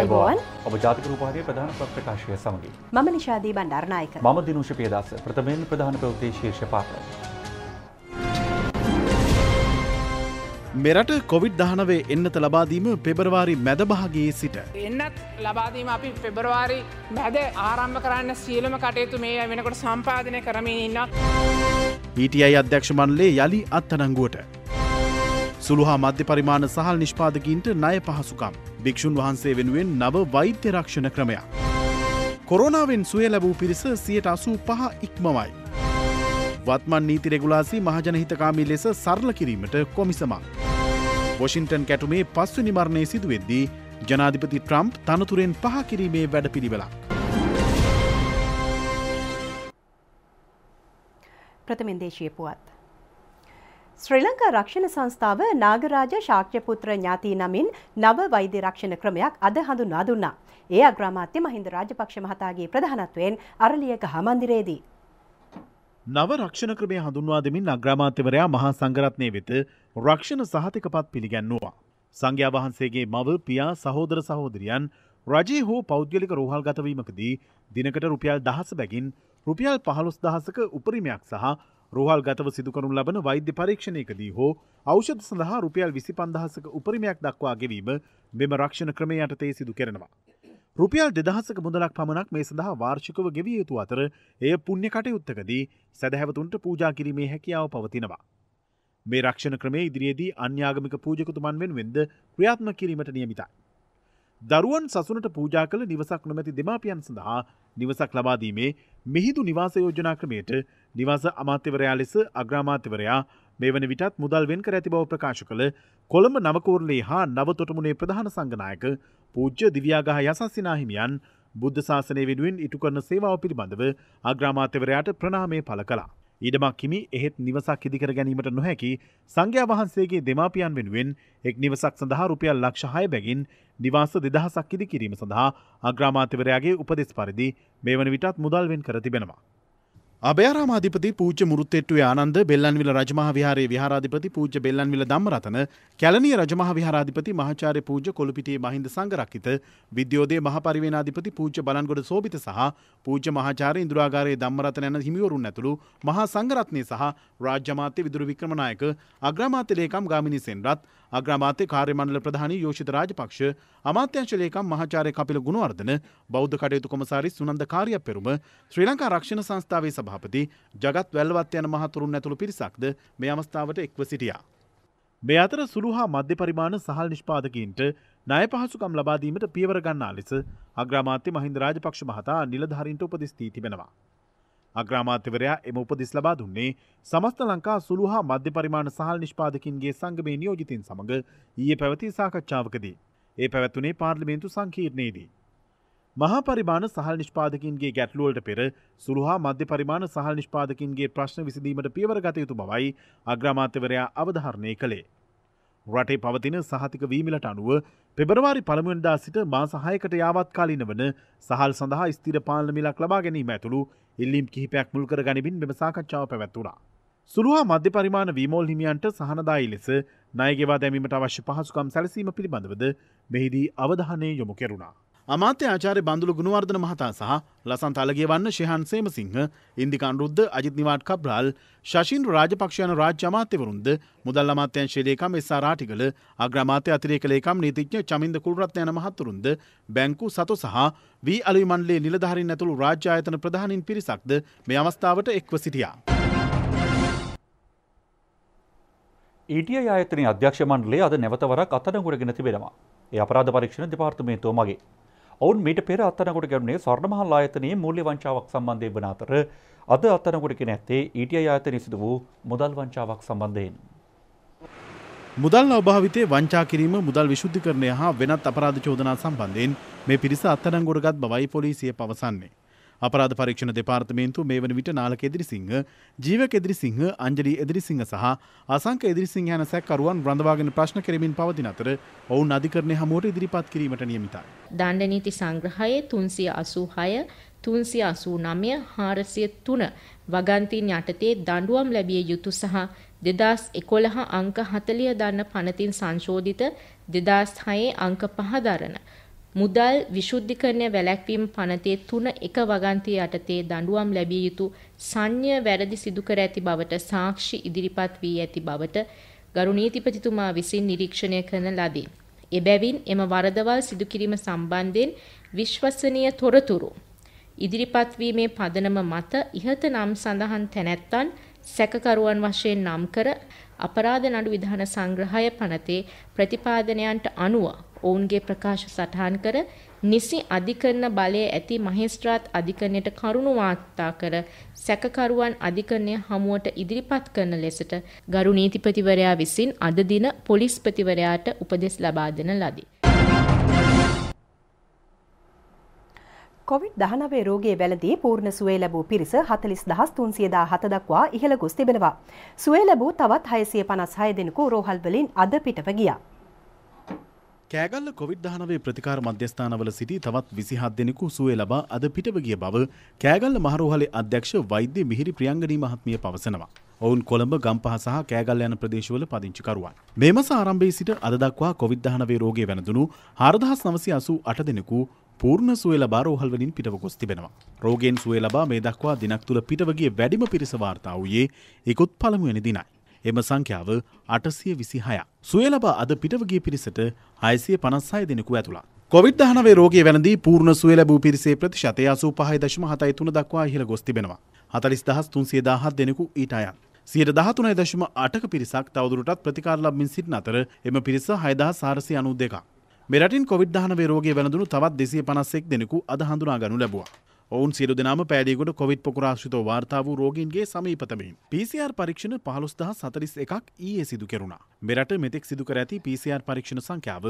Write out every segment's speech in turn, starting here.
අයිබෝන් ඔබ ජාතික රූපවාහිනියේ ප්‍රධාන ප්‍රකාශය සමගින් මම නිෂාදී බණ්ඩාරනායක මම දිනුෂ පියදාස ප්‍රථමයෙන් ප්‍රධාන ප්‍රවෘත්ති ශීර්ෂ පාඨ මෙරට කොවිඩ්-19 එන්නත ලබා දීම පෙබරවාරි මැද භාගයේ සිට එන්නත් ලබා දීම අපි පෙබරවාරි මැද ආරම්භ කරන්න සියලුම කටයුතු මේ වෙනකොට සම්පාදනය කරමින් ඉන්නවා. PTI අධ්‍යක්ෂ මණ්ඩලයේ යලි අත්අඩංගුවට සුළු හා මධ්‍ය පරිමාණ සහල් නිෂ්පාදකීන්ට ණය පහසුකම්. භික්ෂුන් වහන්සේ වෙනුවෙන් නව වෛද්‍ය රක්ෂණ ක්‍රමයක්. කොරෝනාවෙන් සුවය ලැබූ පිරිස 85% ඉක්මවයි. වත්මන් නීති රෙගුලාසි මහජනහිතකාමී ලෙස සරල කිරීමට කොමිසමක්. වොෂින්ටන් කැටුමේ 5 වෙනි මරණය සිදුවෙද්දී ජනාධිපති ට්‍රම්ප් තනතුරෙන් පහ කිරීමේ වැඩපිළිවෙලක්. ප්‍රථමයෙන් දේශීය පුවත්. ශ්‍රී ලංකා රක්ෂණ සංස්ථාව නාගරාජ ශාක්‍යපුත්‍ර ඥාති නමින් නව වෛද්‍ය රක්ෂණ ක්‍රමයක් අද හඳුන්වා දුන්නා. ඒ අග්‍රාමාත්‍ය මහින්ද රාජපක්ෂ මහතාගේ ප්‍රධානත්වයෙන් අරලියගහ මන්දිරයේදී. නව රක්ෂණ ක්‍රමය හඳුන්වා දෙමින් අග්‍රාමාත්‍යවරයා මහා සංඝරත්නය වෙත රක්ෂණ සහතිකපත් පිළිගැන්වුවා. සංඝයා වහන්සේගේ මව, පියා, සහෝදර සහෝදරියන් රජයේ හෝ පෞද්ගලික රෝහල්ගත වීමකදී දිනකට රුපියල් 10 බැගින් රුපියල් 15000ක උපරිමයක් සහ රෝහල්ගතව සිදු කරනු ලබන වෛද්‍ය පරීක්ෂණයකදී හෝ ඖෂධ සඳහා රුපියල් 25000ක උපරිමයක් දක්වා ගෙවීම මෙම රක්ෂණ ක්‍රමය යටතේ සිදු කරනවා. රුපියල් 2000ක මුදලක් පමණක් මේ සඳහා වාර්ෂිකව ගෙවිය යුතු අතර එය පුණ්‍ය කටයුත්තකදී සදහැවතුන්ට පූජා කිරීමේ හැකියාව පවතිනවා. මේ රක්ෂණ ක්‍රමය ඉදිරියේදී අන්‍යාගමික පූජකතුමන් වෙනුවෙන්ද ක්‍රියාත්මක කිරීමට නියමිතයි. දරුවන් සසුනට පූජා කළ නිවසක් නොමැති දෙමාපියන් සඳහා නිවසක් ලබා දීමේ මිහිඳු නිවාස යෝජනා ක්‍රමයට නිවාස අමාත්‍යවරයා ලෙස අග්‍රාමාත්‍යවරයා මේ වන විටත් මුදල් වෙන් කර ඇති බව ප්‍රකාශ කළ කොළඹ නවකෝරළේ හා නවතොටමුණේ ප්‍රධාන සංඝනායක පූජ්‍ය දිව්‍යාගහ යසස්සිනා හිමියන් බුද්ධ ශාසනය වෙනුවෙන් ඉටු කරන සේවාව පිළිබඳව අග්‍රාමාත්‍යවරයාට ප්‍රණාමය පළ කළා. ඊඩමක් හිමි එහෙත් නිවසක් ඉදිකර ගැනීමට නොහැකි සංඝයා වහන්සේගේ දෙමාපියන් වෙනුවෙන් එක් නිවසක් සඳහා රුපියල් ලක්ෂ 6 බැගින් නිවාස 2000ක් ඉදි කිරීම සඳහා අග්‍රාමාත්‍යවරයාගේ උපදෙස් පරිදි මේ වන විටත් මුදල් වෙන් කර තිබෙනවා. අභයාරාමාධිපති පූජ්‍ය මුරුත්තෙට්ටුවේ ආනන්ද, බෙල්ලන්විල රජමහා විහාරයේ විහාරාධිපති පූජ්‍ය බෙල්ලන්විල ධම්මරතන, කැලණිය රජමහා විහාරාධිපති මහාචාර්ය පූජ්‍ය කොළුපිටියේ මහින්ද සංඝරක්කිත, විද්‍යෝදය මහා පරිවේනාධිපති පූජ්‍ය බලන්ගොඩ සෝභිත සහ පූජ්‍ය මහාචාර්ය ඉන්දුරාගාරයේ ධම්මරතන යන හිමිවරුන් ඇතුළු මහා සංඝරත්නය සහ රාජ්‍ය අමාත්‍ය විදුර වික්‍රමනායක, අග්‍රාමාත්‍ය ලේකම් ගාමිණී සෙන්රත්, අග්‍රාමාත්‍ය කාර්ය මණ්ඩල ප්‍රධානී යෝෂිත රාජපක්ෂ, අමාත්‍යාංශ ලේකම් මහාචාර්ය කපිල ගුණවර්ධන, බෞද්ධ කටයුතු කොමසාරිස් සුනන්ද කාර්යපෙරුම, ශ්‍රී ලංකා රක්ෂණ සංස්ථාවේ සභාපති ජගත් වැල්ලවත් යන මහතුරුන් ඇතුළු පිරිසක්ද මේ අවස්ථාවට එක්ව සිටියා. මේ අතර සුළු හා මධ්‍ය පරිමාණ සහල් නිෂ්පාදකීන්ට ණය පහසුකම් ලබා දීමට පියවර ගන්නා ලෙස අග්‍රාමාත්‍ය මහින්ද රාජපක්ෂ මහතා නිලධාරීන්ට උපදෙස් දී තිබෙනවා. අග්‍රාමාත්‍යවරයා එම උපදෙස් ලබා දුන්නේ සමස්ත ලංකා සුළු හා මධ්‍ය පරිමාණ සහල් නිෂ්පාදකින්ගේ සංගමේ නියෝජිතින් සමග ඊයේ පැවති සාකච්ඡාවකදී. ඒ පැවැත්වුණේ පාර්ලිමේන්තු සංකීර්ණයේදී. මහා පරිමාණ සහල් නිෂ්පාදකින්ගේ ගැටලුවලට පෙර සුළු හා මධ්‍ය පරිමාණ සහල් නිෂ්පාදකින්ගේ ප්‍රශ්න විසඳීමට පියවර ගත යුතු බවයි අග්‍රාමාත්‍යවරයා අවධාරණය කළේ. රටේ පවතින සහතික වීමිලට අනුව පෙබරවාරි 1 වෙනිදා සිට මාස 6කට යාවත් කාලීන වන සහල් සඳහා ස්ථිර පාලන මිලක් ලබා ගැනීම ඇතුළු ඉල්ලීම් කිහිපයක් මුල් කර ගනිමින් මෙම සාකච්ඡාව පැවැත්වුණා. සුළු හා මධ්‍ය පරිමාණ වීමෝල් හිමියන්ට සහනදායී ලෙස ණය ගෙවා දැමීමට අවශ්‍ය පහසුකම් සැලසීම පිළිබඳවද මෙහිදී අවධානය යොමු කෙරුණා. අමාත්‍ය ආචාර්ය බන්දුල ගුණවර්ධන මහතා සහ ලසන්ත අලගියවන්න ශෙහාන් සේමසිංහ, ඉන්දික අනුරුද්ධ, අජිත් නිවාඩ් කබ්‍රාල්, ශෂීන්ද්‍ර රාජපක්ෂ යන රාජ්‍ය අමාත්‍යවරුන්ද මුදල් අමාත්‍යාංශයේ ලේකම් එස්.ආර්. රාටිගල, අග්‍රාමාත්‍ය අතිරේක ලේකම් නීතිඥ චමින්ද කුල්රත්න යන මහතුරුන්ද බැංකු සතු සහ වී අලුයි මණ්ඩලයේ නිලධාරීන් ඇතුළු රාජ්‍ය ආයතන ප්‍රධානීන් පිරිසක්ද මේ අවස්ථාවට එක්ව සිටියා. ETI ආයතනයේ අධ්‍යක්ෂ මණ්ඩලය අද නැවත වරක් අත්අඩංගුවටගෙන තිබෙනවා. ඒ අපරාධ පරීක්ෂණ දෙපාර්තමේන්තුව මගේ. ඔවුන් මීට පෙර අත්අඩංගුවට ගැනුනේ ස්වර්ණමහල් ආයතනයේ මූල්‍ය වංචාවක් සම්බන්ධයෙන් වන අතර අද අත්අඩංගුවට ගෙන ඇත්තේ ETI ආයතනයේ සිදු වූ මුදල් වංචාවක් සම්බන්ධයෙන්. මුදල් අභාවිතයේ වංචා කිරීම, මුදල් විශුද්ධිකරණය හා වෙනත් අපරාධ චෝදනා සම්බන්ධයෙන් මේ පිරිස අත්අඩංගුවට ගත් බවයි පොලිසිය පවසන්නේ. අපරාධ පරීක්ෂණ දෙපාර්තමේන්තුව මේ වන විට නාලක එදිරිසිංහ, ජීවක එදිරිසිංහ, අංජලි එදිරිසිංහ සහ අසංක එදිරිසිංහ යන සැකකරුවන් රඳවාගෙන ප්‍රශ්න කෙරෙමින් පවතින අතර ඔවුන් අධිකරණය හමුවට ඉදිරිපත් කිරීමට නියමිතයි. දණ්ඩ නීති සංග්‍රහයේ 386, 389, 403 වගන්තින් යටතේ දඬුවම් ලැබිය යුතු සහ 2011 අංක 40 දන්න පනතින් සංශෝධිත 2006 අංක 5 දරන මුදල් විශුද්ධිකරණය වැළැක්වීම පනතේ 3 එක වගන්තිය යටතේ දඬුවම් ලැබිය යුතු සංඥ වැරදි සිදු කර ඇති බවට සාක්ෂි ඉදිරිපත් වී ඇති බවට ගරු නීතිපතිතුමා විසින් නිරීක්ෂණය කරන ලදී. එබැවින් එම වරදවල් සිදු කිරීම සම්බන්ධයෙන් විශ්වසනීය තොරතුරු ඉදිරිපත් වීමේ පදනම මත ඉහත නම් සඳහන් තැනැත්තන් සැකකරුවන් වශයෙන් නම් කර අපරාධ නඩු විධාන සංග්‍රහය පනතේ ප්‍රතිපාදනයන්ට අනුව ඔවුන්ගේ ප්‍රකාශ සටහන් කර නිසි අධිකරණ බලය ඇති මහේස්ත්‍රාත් අධිකරණයට කරුණු වාර්තා කර සැකකරුවන් අධිකරණය හමුවට ඉදිරිපත් කරන ලෙසට ගරු නීතිපතිවරයා විසින් අද දින පොලිස්පතිවරයාට උපදෙස් ලබා දෙන ලදී. COVID-19 රෝගයේ වැළඳී පූර්ණ සුවය ලැබූ පිරිස 40,317 දක්වා ඉහළ ගොස් තිබෙනවා. සුවය ලැබූ තවත් 656 දෙනෙකු රෝහල් වලින් අද පිටව ගියා. කෑගල්ල COVID-19 ප්‍රතිකාර මධ්‍යස්ථානවල සිටි තවත් 27 දෙනෙකු සුවය ලබා අද පිටව ගිය බව කෑගල්ල මහරෝහලේ අධ්‍යක්ෂ වෛද්‍ය මිහිරි ප්‍රියංගනී මහත්මිය පවසනවා. ඔවුන් කොළඹ ගම්පහ සහ කෑගල්ල යන ප්‍රදේශවල පදිංචිකරුවන්. මේ මාස ආරම්භයේ සිට අද දක්වා COVID-19 රෝගයේ වැළඳුණු 4988 දෙනෙකු පූර්ණ සුවය ලබා රෝහල් වලින් පිටව ගොස් තිබෙනවා. රෝගයෙන් සුවය ලබා මේ දක්වා දිනක් තුල පිටව ගිය වැඩිම පිරිස වාර්තා වූයේ ඉකුත් පළමුවෙනි දිනයි. එම සංඛ්‍යාව 826ක්. සුවය ලබා අද පිටව ගිය පිරිසට 656 දෙනෙකු ඇතුළත්. COVID-19 රෝගයේ වැළඳී පූර්ණ සුවය ලැබූ පිරිසේ ප්‍රතිශතය 85.73 දක්වා ඉහළ ගොස් තිබෙනවා. 40317 දෙනෙකු ඊට අයත්. 13.8ක පිරිසක් තවදුරටත් ප්‍රතිකාර ලබමින් සිටින අතර එම පිරිස 6492ක්. මෙරටින් COVID-19 රෝගයේ වැළඳුණු තවත් 251 දෙනෙකු අද හඳුනා ගනු ලැබුවා. ඔවුන් සියලු දෙනාම පෑලියගොඩ කොවිඩ් පොකුරාශ්‍රිතව වාර්තා වූ රෝගීන්ගේ සමීපතමයින්. PCR පරීක්ෂණ 15041ක් ඊයේ සිදු කෙරුණා. මෙරට මෙතෙක් සිදු කර ඇති PCR පරීක්ෂණ සංඛ්‍යාව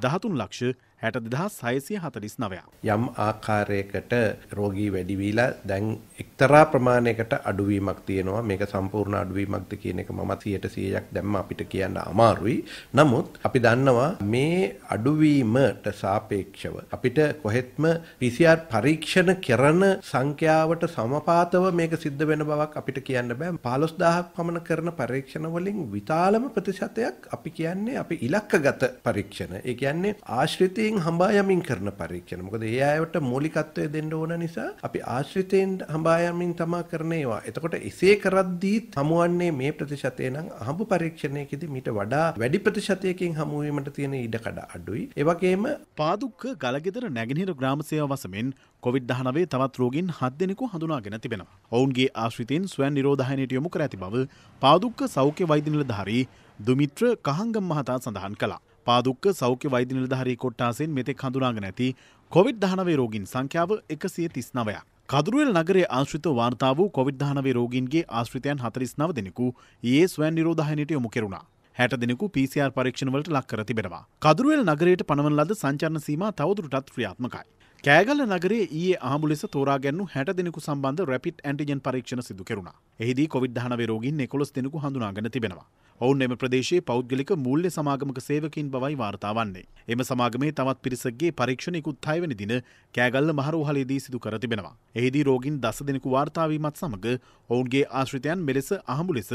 13,62,649ක්. යම් ආකාරයකට රෝගී වැඩි වීලා දැන් එක්තරා ප්‍රමාණයකට අඩුවීමක් තියෙනවා. මේක සම්පූර්ණ අඩුවීමක්ද කියන එක මම 100%ක් දැම්ම අපිට කියන්න අමාරුයි. නමුත් අපි දන්නවා මේ අඩුවීමට සාපේක්ෂව අපිට කොහෙත්ම PCR පරීක්ෂණ කරන සංඛ්‍යාවට සමපාතව මේක සිද්ධ වෙන බවක් අපිට කියන්න බෑ. 15000ක් පමණ කරන පරීක්ෂණ වලින් විශාලම ප්‍රතිශතයක් අපි කියන්නේ අපි ඉලක්කගත පරීක්ෂණ. ඒ කියන්නේ ආශ්‍රිතයෙන් හඹා යමින් කරන පරීක්ෂණ. මොකද ඒ අයට මූලිකත්වය දෙන්න ඕන නිසා අපි ආශ්‍රිතයෙන් හඹා යමින් තමා කරන ඒවා. එතකොට එසේ කරද්දීත් හමුවන්නේ මේ ප්‍රතිශතය නම් අහඹ පරීක්ෂණයකදී මීට වඩා වැඩි ප්‍රතිශතයකින් හමු වීමට තියෙන ඉඩකඩ අඩුයි. ඒ වගේම පාදුක්ක ගලගෙදර නැගෙනහිර ග්‍රාම සේවා වසමෙන් COVID-19 තවත් රෝගීන් 7 දෙනෙකු හඳුනාගෙන තිබෙනවා. ඔවුන්ගේ ආශ්‍රිතයින් ස්වයං නිරෝධායනයට යොමු කර ඇති බව පාදුක්ක සෞඛ්‍ය වෛද්‍ය නිලධාරී දුමිත්‍ර කහංගම් මහතා සඳහන් කළා. පාදුක්ක සෞඛ්‍ය වෛද්‍ය නිලධාරී කොට්ටාසෙන් මෙතෙක් හඳුනාගෙන ඇති COVID-19 රෝගීන් සංඛ්‍යාව 139ක්. කදුරුවෙල් නගරයේ ආශ්‍රිත වාර්තා වූ COVID-19 රෝගීන්ගේ ආශ්‍රිතයන් 49 දෙනෙකු ඊයේ ස්වයං නිරෝධායනයට යොමු කෙරුණා. 60 දෙනෙකු PCR පරීක්ෂණ වලට ලක් කර තිබෙනවා. කදුරුවෙල් නගරයට පනවන ලද සංචරණ සීමා තවදුරටත් ක්‍රියාත්මකයි. කෑගල්ල නගරයේ ඊයේ අහඹු ලෙස තෝරා ගැනු 60 දෙනෙකු සම්බන්ධ රැපිඩ් ඇන්ටිජන් පරීක්ෂණ සිදු කෙරුණා. එහිදී COVID-19 රෝගීන් 11 දෙනෙකු හඳුනාගෙන තිබෙනවා. ඔවුන් එම ප්‍රදේශයේ පෞද්ගලික මූල්‍ය සමාගමක සේවකයින් බවයි වාර්තා වන්නේ. එම සමාගමේ තවත් පිරිසකගේ පරීක්ෂණ ඉකුත් 6 වෙනි දින කෑගල්ල මහරෝහලේදී සිදු කර තිබෙනවා. එහිදී රෝගීන් 10 දෙනෙකු වාර්තා වීමත් සමග ඔවුන්ගේ ආශ්‍රිතයන් මෙලෙස අහඹු ලෙස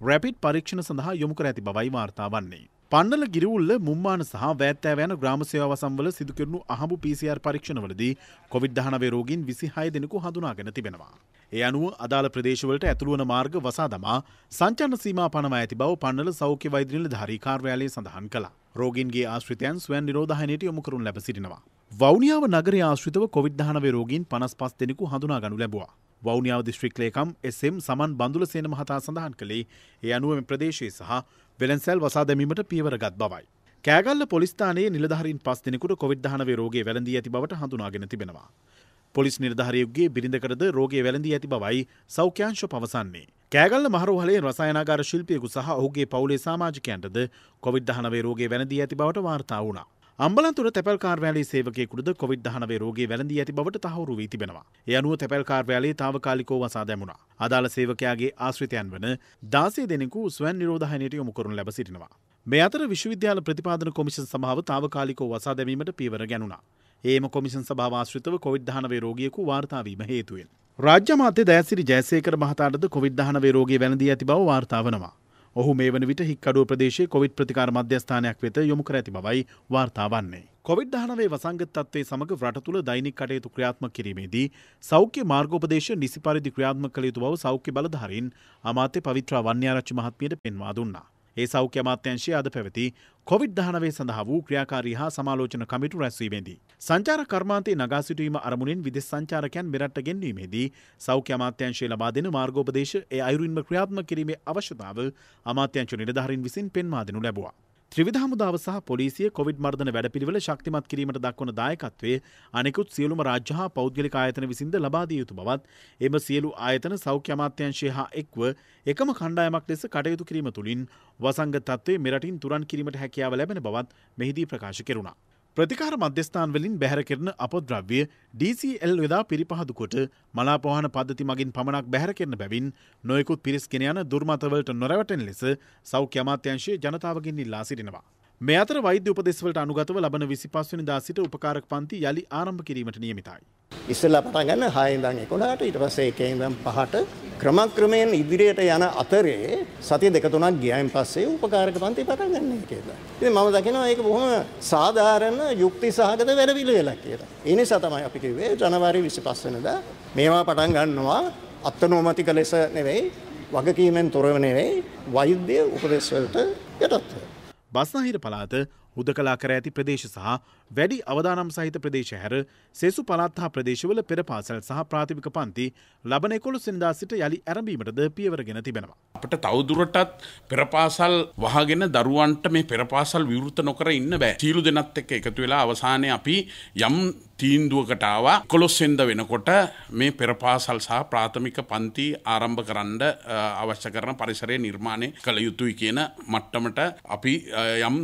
රැපිඩ් පරීක්ෂණ සඳහා යොමු කර ඇති බවයි වාර්තා වන්නේ. පන්නල ගිරිවුල්ල මුම්මාන සහ වෑත්තෑව යන ග්‍රාම සේවා වසම්වල සිදු කෙරුණු අහඹු PCR පරීක්ෂණවලදී COVID-19 රෝගීන් 26 දෙනෙකු හඳුනාගෙන තිබෙනවා. ඒ අනුව අදාළ ප්‍රදේශවලට ඇතුළු වන මාර්ග වසා දමා සංචලන සීමා පනවා ඇති බව පන්නල සෞඛ්‍ය වෛද්‍ය නිලධාරී කාර්යාලය සඳහන් කළා. රෝගීන්ගේ ආශ්‍රිතයන් ස්වයං නිරෝධායනයට යොමු කරනු ලැබ සිටිනවා. වවුනියාව නගරයේ ආශ්‍රිතව COVID-19 රෝගීන් 55 දෙනෙකු හඳුනා ගනු ලැබුවා. වවුනියාව දිස්ත්‍රික් ලේකම් SM සමන් බඳුලසේන මහතා සඳහන් කළේ ඒ අනුව මේ ප්‍රදේශයේ සහ වෙළන්සැල් වසා දැමීමට පියවරගත් බවයි. කෑගල්ල පොලිස් ස්ථානයේ නිලධාරීන් 5 දෙනෙකුට COVID-19 රෝගය වැළඳී ඇති බවට හඳුනාගෙන තිබෙනවා. පොලිස් නිලධාරියෙකුගේ බිරිඳකටද රෝගය වැළඳී ඇති බවයි සෞඛ්‍යාංශ පවසන්නේ. කෑගල්ල මහරෝහලේ රසායනාගාර ශිල්පියෙකු සහ ඔහුගේ පවුලේ සමාජිකයන්ටද COVID-19 රෝගය වැළඳී ඇති බවට වාර්තා වුණා. අම්බලන්තොට තැපැල් කාර්යාලයේ සේවකයෙකුටද COVID-19 රෝගය වැළඳී ඇති බවට තහවුරු වී තිබෙනවා. ඒ අනුව තැපැල් කාර්යාලයේ తాවකාලිකව වසා දැමුණා. අදාළ සේවකයාගේ ආශ්‍රිතයන් වන 16 දෙනෙකු ස්වයං නිරෝධායනයට යොමු කරනු ලැබ සිටිනවා. මේ අතර විශ්වවිද්‍යාල ප්‍රතිපාදන කොමිෂන් සභාව తాවකාලිකව වසා දැමීමට පියවර ගැනුණා. ඒම කොමිෂන් සභාව ආශ්‍රිතව COVID-19 රෝගියෙකු වාර්තා වීම හේතුවෙන්. රාජ්‍ය අමාත්‍ය දයාසිරි ජයසේකර මහතාටද COVID-19 රෝගය වැළඳී ඇති බව වාර්තා වනවා. ඔහු මේ වන විට හික්කඩුව ප්‍රදේශයේ කොවිඩ් ප්‍රතිකාර මධ්‍යස්ථානයක් වෙත යොමු කර ඇති බවයි වාර්තා වන්නේ. කොවිඩ්-19 වසංගත තත්ත්වයේ සමග රට තුළ දෛනික කටයුතු ක්‍රියාත්මක කිරීමේදී සෞඛ්‍ය මාර්ගෝපදේශ නිසි පරිදි ක්‍රියාත්මක කළ යුතු බව සෞඛ්‍ය බලධාරීන් අමාත්‍ය පවිත්‍රා වන්‍යාරච්චි මහත්මියට පෙන්වා දුන්නා. ඒ සෞඛ්‍ය අමාත්‍යාංශය අද පැවති කොවිඩ්-19 සඳහා වූ ක්‍රියාකාරී හා සමාලෝචන කමිටු රැස්වීමේදී සංචාරක කර්මාන්තයේ නගා සිටුවීම අරමුණින් විදේශ සංචාරකයන් මෙරට ගෙන්වීමේදී සෞඛ්‍ය අමාත්‍යාංශය ලබා දෙන මාර්ගෝපදේශ ඒ අයුරින්ම ක්‍රියාත්මක කිරීමේ අවශ්‍යතාව අමාත්‍යාංශ නිලධාරීන් විසින් පෙන්වා දෙනු ලැබුවා. ත්‍රිවිධ හමුදාව සහ පොලිසිය කොවිඩ් මර්ධන වැඩපිළිවෙල ශක්තිමත් කිරීමට දක්වන දායකත්වයේ අනෙකුත් සියලුම රාජ්‍ය හා පෞද්ගලික ආයතන විසින්ද ලබා දිය යුතු බවත් එම සියලු ආයතන සෞඛ්‍ය අමාත්‍යාංශය හා එක්ව එකම කණ්ඩායමක් ලෙස කටයුතු කිරීම තුළින් වසංගත තත්ත්වයේ මෙරටින් තුරන් කිරීමට හැකියාව ලැබෙන බවත් මෙහිදී ප්‍රකාශ කෙරුණා. ප්‍රතිකාර මධ්‍යස්ථාන වලින් බැහැර කෙරෙන අපද්‍රව්‍ය DCL යොදා පිරිපහදු කොට මලාපවාහන පද්ධති මගින් පමණක් බැහැර කෙරෙන බැවින් නොයෙකුත් පිරිස් ගෙන යන දුර්මතවලට නොරැවටෙන ලෙස සෞඛ්‍ය අමාත්‍යාංශය ජනතාවගෙන් ඉල්ලා සිටිනවා. මේ අතර වෛද්‍ය උපදෙස්වලට අනුගතව ලබන 25 වෙනිදා සිට උපකාරක පන්ති යලි ආරම්භ කිරීමට නියමිතයි. ඉස්සෙල්ලා පටන් ගන්න 6 ඉඳන් 11ට ඊට පස්සේ 1 ඉඳන් 5ට ක්‍රමක්‍රමයෙන් ඉදිරියට යන අතරේ සතිය 2-3ක් ගියයින් පස්සේ උපකාරක පන්ති පටන් ගන්න කියලා. ඉතින් මම දකිනවා ඒක බොහොම සාධාරණ යුක්ති සහගත වැඩපිළිවෙලක් කියලා. ඒ නිසා තමයි අපි කිව්වේ ජනවාරි 25 වෙනිදා මේවා පටන් ගන්නවා අත්නෝමතික ලෙස නෙවෙයි වගකීමෙන් තොරව නෙවෙයි වෛද්‍ය උපදෙස් වලට යටත්ව. බස්නාහිර පළාත හුදකලා කර ඇති ප්‍රදේශ සහ වැඩි අවදානම් සහිත ප්‍රදේශ හැර සෙසු පළාත් හා ප්‍රදේශවල පෙර පාසල් සහ ප්‍රාථමික පන්ති ලබන 11 වෙනිදා සිට යලි ආරම්භීමටද පියවරගෙන තිබෙනවා. අපිට තවදුරටත් පෙර පාසල් වහගෙන දරුවන්ට මේ පෙර පාසල් විවෘත නොකර ඉන්න බෑ. සීළු දෙනත් එක්ක එකතු වෙලා අවසානයේ අපි යම් තීන්දුවකට ආවා 11 වෙනිදා වෙනකොට මේ පෙර පාසල් සහ ප්‍රාථමික පන්ති ආරම්භ කරන්න අවශ්‍ය කරන පරිසරය නිර්මාණය කළ යුතුයි කියන මට්ටමට අපි යම්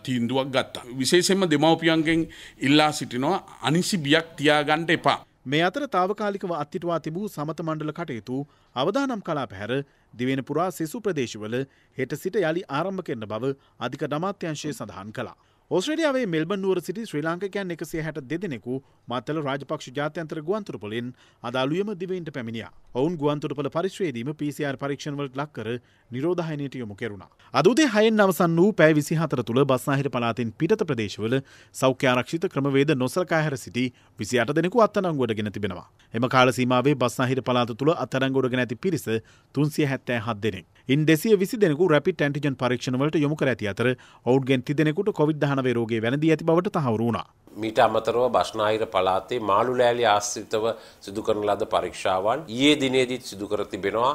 තීන්දුවක් ගත්තා. විශේෂයෙන්ම දෙමව්පියන්ගෙන් ඉල්ලා සිටිනවා අනිසි බියක් තියාගන්න එපා. මේ අතර තාවකාලිකව අත්හිටුවා තිබූ සමත මණ්ඩල කටයුතු අවදානම් කලා පැහැර දිවෙන පුරා සෙසු ප්‍රදේශවල හෙට සිට යලි ආරම්භ කරන බව අධික අමාත්‍යාංශය සඳහන් කළා. ඕස්ට්‍රේලියාවේ මෙල්බන් නුවර සිටි ශ්‍රී ලාංකිකයන් 162 දෙනෙකු මාතල රාජපක්ෂ ජාත්‍යන්තර ගුවන්තොටුපළෙන් අද අලුයම දිවයිනට පැමිණියා. ඔවුන් ගුවන්තොටුපළ පරිශ්‍රයේදීම PCR පරීක්ෂණ වලට ලක් කර නිරෝධායනයට යොමු කෙරුණා. අද උදේ 6න් අවසන් වූ පැය 24 තුළ බස්නාහිර පළාතෙන් පිටත ප්‍රදේශවල සෞඛ්‍ය ආරක්ෂිත ක්‍රමවේද නොසලකා හැර සිටි 28 දෙනෙකු අත්අඩංගුවටගෙන තිබෙනවා. එම කාල සීමාවේ බස්නාහිර පළාත තුළ අත්අඩංගුවටගෙන ඇති පිරිස 377 දෙනෙක්. ඉන් 220 දෙනෙකු රැපිඩ් ඇන්ටිජන් පරීක්ෂණ වලට යොමු කර ඇති අතර ඔවුන්ගෙන් 30 දෙනෙකුට COVID-19 රෝගය වැළඳී ඇති බවට තහවුරු වුණා. මීට අමතරව බස්නාහිර පළාතේ මාළු ලෑලි ආශ්‍රිතව සිදු කරන ලද පරීක්ෂාවන් ඊයේ දිනේදී සිදු කර තිබෙනවා.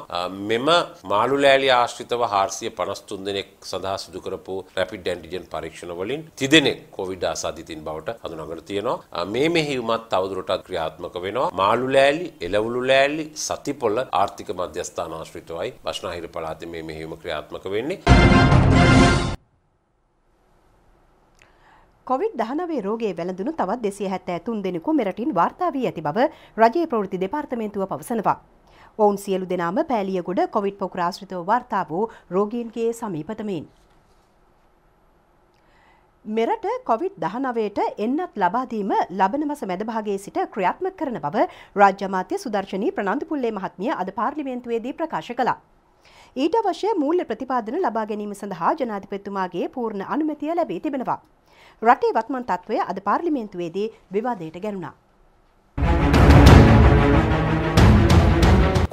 මෙම මාළු ලෑලි ආශ්‍රිතව 453 දෙනෙක් සඳහා සිදු කරපු රැපිඩ් ඇන්ටිජන් පරීක්ෂණ වලින් 30 දෙනෙක් කොවිඩ් ආසාදිතින් බවට හඳුනාගෙන තියෙනවා. මේ මෙහෙයුමත් තවදුරටත් ක්‍රියාත්මක වෙනවා. මාළු ලෑලි, එළවලු ලෑලි, සතිපොළ ආර්ථික මධ්‍යස්ථාන ආශ්‍රිතවයි බස්නාහිර පළාතේ මේ මෙහෙයුම ක්‍රියාත්මක වෙන්නේ. COVID-19 රෝගයේ වැළඳුණු තවත් 273 දෙනෙකු මෙරටින් වාර්තා වී ඇති බව රජයේ ප්‍රවෘත්ති දෙපාර්තමේන්තුව පවසනවා. ඔවුන් සියලු දෙනාම පෑලියගොඩ කොවිඩ් පොකුර ආශ්‍රිතව වාර්තා වූ රෝගීන්ගේ සමීපතමයින්. මෙරට COVID-19ට එන්නත් ලබා දීම ලබන මාස මැද භාගයේ සිට ක්‍රියාත්මක කරන බව රාජ්‍ය අමාත්‍ය සුදර්ශනී ප්‍රනන්දුපුල්ලේ මහත්මිය අද පාර්ලිමේන්තුවේදී ප්‍රකාශ කළා. ඊට අවශ්‍ය මූල්‍ය ප්‍රතිපාදන ලබා ගැනීම සඳහා ජනාධිපතිතුමාගේ පූර්ණ අනුමැතිය ලැබී තිබෙනවා. රටේ වත්මන් තත්ත්වය අද පාර්ලිමේන්තුවේදී විවාදයට ගැනුණා.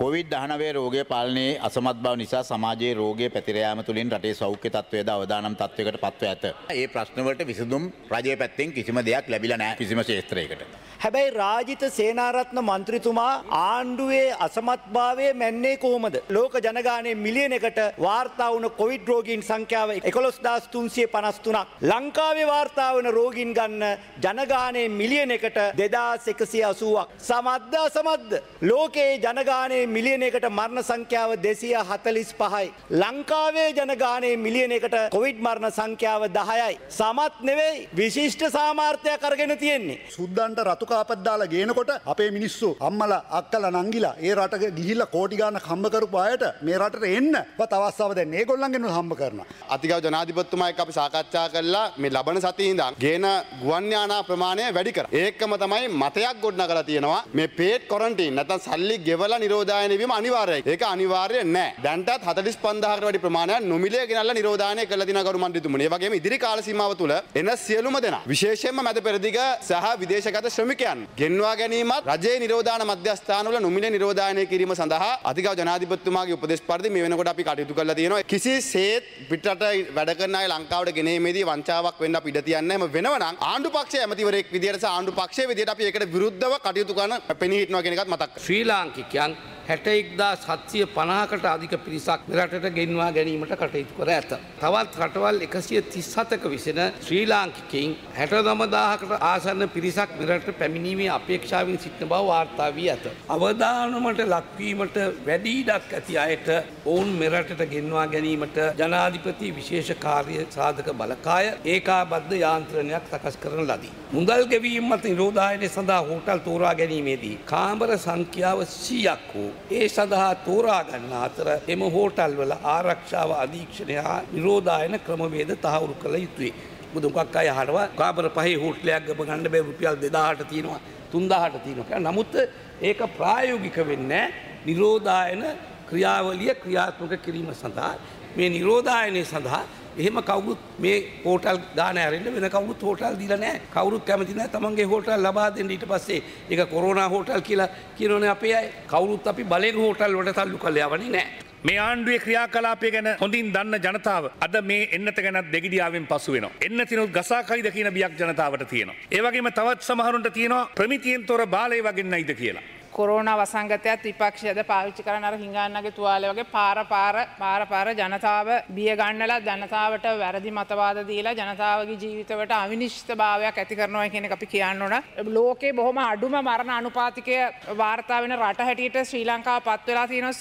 COVID-19 රෝගය පාලනයේ අසමත් බව නිසා සමාජයේ රෝගය පැතිර යාම තුළින් රටේ සෞඛ්‍ය තත්ත්වයද අවදානම් තත්ත්වයකට පත්ව ඇත. ඒ ප්‍රශ්න වලට විසඳුම් රජයේ පැත්තෙන් කිසිම දෙයක් ලැබිලා නැහැ කිසිම ක්ෂේත්‍රයකට. හැබැයි රාජිත සේනාරත්න මන්ත්‍රීතුමා ආණ්ඩුවේ අසමත්භාවය මැන්නේ කොහොමද? ලෝක ජනගහනයේ මිලියන එකට වාර්තා වුණ කොවිඩ් රෝගීන් සංඛ්‍යාව 11353ක්. ලංකාවේ වාර්තා වන රෝගීන් ගන්න ජනගහනයේ මිලියන එකට 2180ක්. සමත්ද අසමත්ද? ලෝකයේ ජනගහනයේ මිලියන එකට මරණ සංඛ්‍යාව 245යි. ලංකාවේ ජනගහනයේ මිලියන එකට කොවිඩ් මරණ සංඛ්‍යාව 10යි. සමත් නෙවෙයි විශිෂ්ට සාමාර්ථයක් අරගෙන තියෙන්නේ. සුද්දන්ට රතු කාපත් දාලා ගේනකොට අපේ මිනිස්සු අම්මලා අක්කලා නංගිලා ඒ රටක ගිහිල්ලා කෝටි ගාණක් හම්බ කරපු අයට මේ රටට එන්න වත් අවස්ථාව දැන් මේගොල්ලන්ගෙන් හම්බ කරනවා. අතිගව ජනාධිපතිතුමා එක්ක අපි සාකච්ඡා කළා මේ ලබන සතියේ ඉඳන් ගේන ගුවන් යානා ප්‍රමාණය වැඩි කරා. ඒකම තමයි මතයක් ගොඩනගලා තියෙනවා මේ පේඩ් ක්වොරන්ටයින් නැත්නම් සල්ලි ගෙවලා නිරෝධය නිරෝධායනය වීම අනිවාර්යයි. ඒක අනිවාර්ය නෑ. දැන්ටත් 45000කට වැඩි ප්‍රමාණයක් නොමිලේ ගෙනල්ලා නිරෝධායනය කළා දිනා ගරු මණ්ඩිතුමනි. ඒ වගේම ඉදිරි කාල සීමාව තුළ එන සියලුම දෙනා විශේෂයෙන්ම මැද පෙරදිග සහ විදේශගත ශ්‍රමිකයන් ගෙන්වා ගැනීමත් රජයේ නිරෝධායන මධ්‍යස්ථානවල නොමිලේ නිරෝධායනය කිරීම සඳහා අතිගෞරව ජනාධිපතිතුමාගේ උපදෙස් පරිදි මේ වෙනකොට අපි කටයුතු කරලා තියෙනවා. කිසිසේත් පිටරට වැඩ කරන අය ලංකාවට ගෙනීමේදී වංචාවක් වෙන්න අපි ඉඩ තියන්නේ නැහැ. වෙනව නම් ආණ්ඩු පක්ෂයේ ඇමතිවරයෙක් විදියට සහ ආණ්ඩු පක්ෂයේ විදියට අපි ඒකට විරුද්ධව කටයුතු කරන පෙනී හිටනවා කියන එකත් මතක් කරගන්න. ශ්‍රී ලාංකිකයන් 61,750කට අධික පිරිසක් මෙරටට ගෙන්වා ගැනීමට කටයුතු කර ඇත. තවත් රටවල් 137ක විසෙන ශ්‍රී ලාංකිකයින් 69,000කට ආසන්න පිරිසක් මෙරටට පැමිණීමේ අපේක්ෂාවෙන් සිටින බව වාර්තා වී ඇත. අවදානමට ලක්වීමට වැඩි ඉඩක් ඇති අයට ඔවුන් මෙරටට ගෙන්වා ගැනීමට ජනාධිපති විශේෂ කාර්ය සාධක බලකාය ඒකාබද්ධ යාන්ත්‍රණයක් සකස් කරන ලදී. මුදල් ගෙවීම මත නිරෝධායනය සඳහා හෝටල් තෝරා ගැනීමේදී කාමර සංඛ්‍යාව 100ක් වූ ඒ සඳහා තෝරා ගන්න අතර එම හෝටල් වල ආරක්ෂාව අධීක්ෂණය හා නිරෝධායන ක්‍රමවේද තහවුරු කළ යුතුයි. මොකද උගක් අය අහනවා කාමර පහේ හෝටලයක් ගම ගන්න බෑ රුපියල් 2000ට තියෙනවා 3000ට තියෙනවා. නමුත් ඒක ප්‍රායෝගික වෙන්නේ නිරෝධායන ක්‍රියාවලිය ක්‍රියාත්මක කිරීම සඳහා මේ නිරෝධායනය සඳහා එහෙම කවුරුත් මේ හෝටල් ගාන ඇරෙන්න වෙන කවුරුත් හෝටල් දීලා නැහැ. කවුරුත් කැමති නැහැ තමන්ගේ හෝටල් ලබා දෙන්න. ඊට පස්සේ ඒක කොරෝනා හෝටල් කියලා කියනෝනේ අපේ අය. කවුරුත් අපි බලෙන් හෝටල් වලට තල්ලු කරලා යවන්නේ නැහැ. මේ ආණ්ඩුවේ ක්‍රියාකලාපය ගැන හොඳින් දන්න ජනතාව අද මේ එන්නත ගැන දෙගිඩියාවෙන් පසු වෙනවා. එන්නතිනුත් ගසා කයිද කියන බියක් ජනතාවට තියෙනවා. ඒ වගේම තවත් සමහරුන්ට තියෙනවා ප්‍රමිතියෙන් තොර බාලේ වගේ නැයිද කියලා. කොරෝනා වසංගතයත් විපක්ෂයද පාවිච්චි කරන අර හිඟන්නගේ තුවාලය වගේ පාර ජනතාව බිය ගන්නලා ජනතාවට වැරදි මතවාද දීලා ජනතාවගේ ජීවිතවලට අවිනිශ්චිතභාවයක් ඇති කරනවා කියන එක අපි කියන්න ඕන. ලෝකේ බොහොම අඩුම මරණ අනුපාතිකය වාර්තා වෙන රට හැටියට ශ්‍රී ලංකාව පත් වෙලා තියෙනවා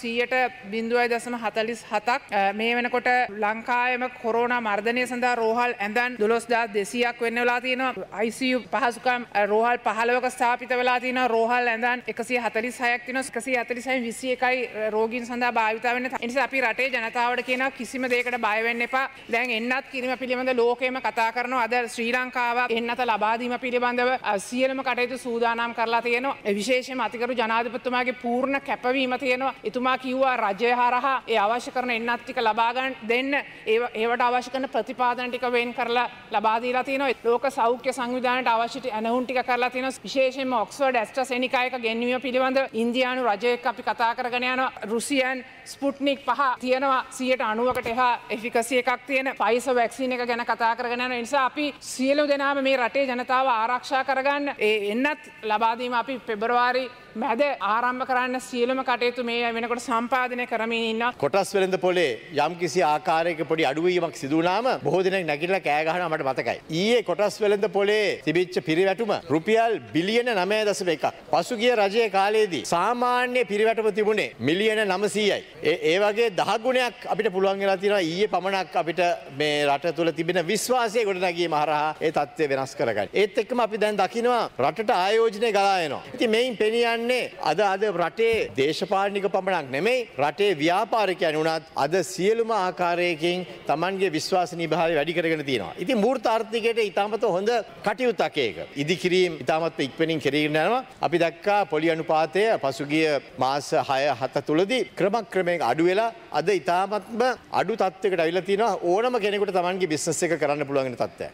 0.47ක්. මේ වෙනකොට ලංකාවේම කොරෝනා මර්ධනය සඳහා රෝහල් ඇඳන් 12200ක් වෙන්න වෙලා තියෙනවා. ICU පහසුකම් රෝහල් 15ක ස්ථාපිත වෙලා තියෙනවා. රෝහල් ඇඳන් 146ක් තියෙනවා. 146න් 21යි රෝගීන් සඳහා භාවිතා වෙන්නේ. ඒ නිසා අපි රටේ ජනතාවට කියනවා කිසිම දෙයකට බය වෙන්න එපා. දැන් එන්නත් කිරීම පිළිබඳ ලෝකෙම කතා කරනවා. අද ශ්‍රී ලංකාව එන්නත ලබා දීම පිළිබඳව සියලුම කටයුතු සූදානම් කරලා තියෙනවා. විශේෂයෙන්ම අතිගරු ජනාධිපතිතුමාගේ පූර්ණ කැපවීම තියෙනවා. එතුමා කිව්වා රජය හරහා ඒ අවශ්‍ය කරන එන්නත් ටික ලබා ගන්න දෙන්න. ඒවට අවශ්‍ය කරන ප්‍රතිපාදන ටික වෙන් කරලා ලබා දීලා තියෙනවා. ලෝක සෞඛ්‍ය සංවිධානයට අවශ්‍ය ඇනහුම් ටික කරලා තියෙනවා. විශේෂයෙන්ම ඔක්ස්ෆර්ඩ් ඇස්ට්‍රාසෙනිකා එක ගෙන්වීම පිළිබඳ ඉන්දියානු රජයක අපි කතා කරගෙන යනවා. රුසියන් ස්පුට්නික් 5 තියෙනවා 90%කට එහා එෆිකසි එකක් තියෙන ෆයිසර් වැක්සින් එක ගැන කතා කරගෙන යනවා. ඒ නිසා අපි සියලු දෙනාම මේ රටේ ජනතාව ආරක්ෂා කරගන්න එන්නත් ලබා දීම අපි පෙබරවාරි මැද ආරම්භ කරන්න සියලුම කටයුතු මේ වෙනකොට සම්පාදනය කරමින් ඉන්නවා. කොටස් වෙළඳ පොලේ යම් කිසි ආකාරයක පොඩි අඩුවීමක් සිදු වුණාම බොහෝ දෙනෙක් නැගිටලා කෑ ගහනවා මට මතකයි. ඊයේ කොටස් වෙළඳ පොලේ තිබිච්ච පිරිවැටුම රුපියල් බිලියන 9.1ක්. පසුගිය රජයේ කාලයේදී සාමාන්‍ය පිරිවැටුම තිබුණේ මිලියන 900යි. ඒ වගේ 10 ගුණයක් අපිට පුළුවන් වෙලා තියෙනවා ඊයේ පමණක් අපිට මේ රට තුළ තිබෙන විශ්වාසය ගොඩනැගීම හරහා ඒ තත්ත්වය වෙනස් කරගන්න. ඒත් එක්කම අපි දැන් දකිනවා රටට ආයෝජනය ගලා එනවා. ඉතින් මේන් පෙනියන්නේ අද රටේ දේශපාලනික පමණක් නෙමෙයි රටේ ව්‍යාපාරිකයන් උනත් අද සියලුම ආකාරයකින් Tamanගේ විශ්වාසනීයභාවය වැඩි කරගෙන තියෙනවා. ඉතින් මූර්ත ආර්ථිකයට ඉතාමත් හොඳ කටයුත්තක් ඒක. ඉදිකිරීම ඉතාමත් ඉක්මනින් කෙරෙගෙන යනවා. අපි දැක්කා පොලි අනුපාතය පසුගිය මාස 6-7 තුලදී ක්‍රමක්‍රමයෙන් අඩු වෙලා අද ඉතාමත්ම අඩු තත්ත්වයකට අවිලා තියෙනවා. ඕනම කෙනෙකුට Tamanගේ බිස්නස් එක කරන්න පුළුවන් වෙන තත්ත්වයක්.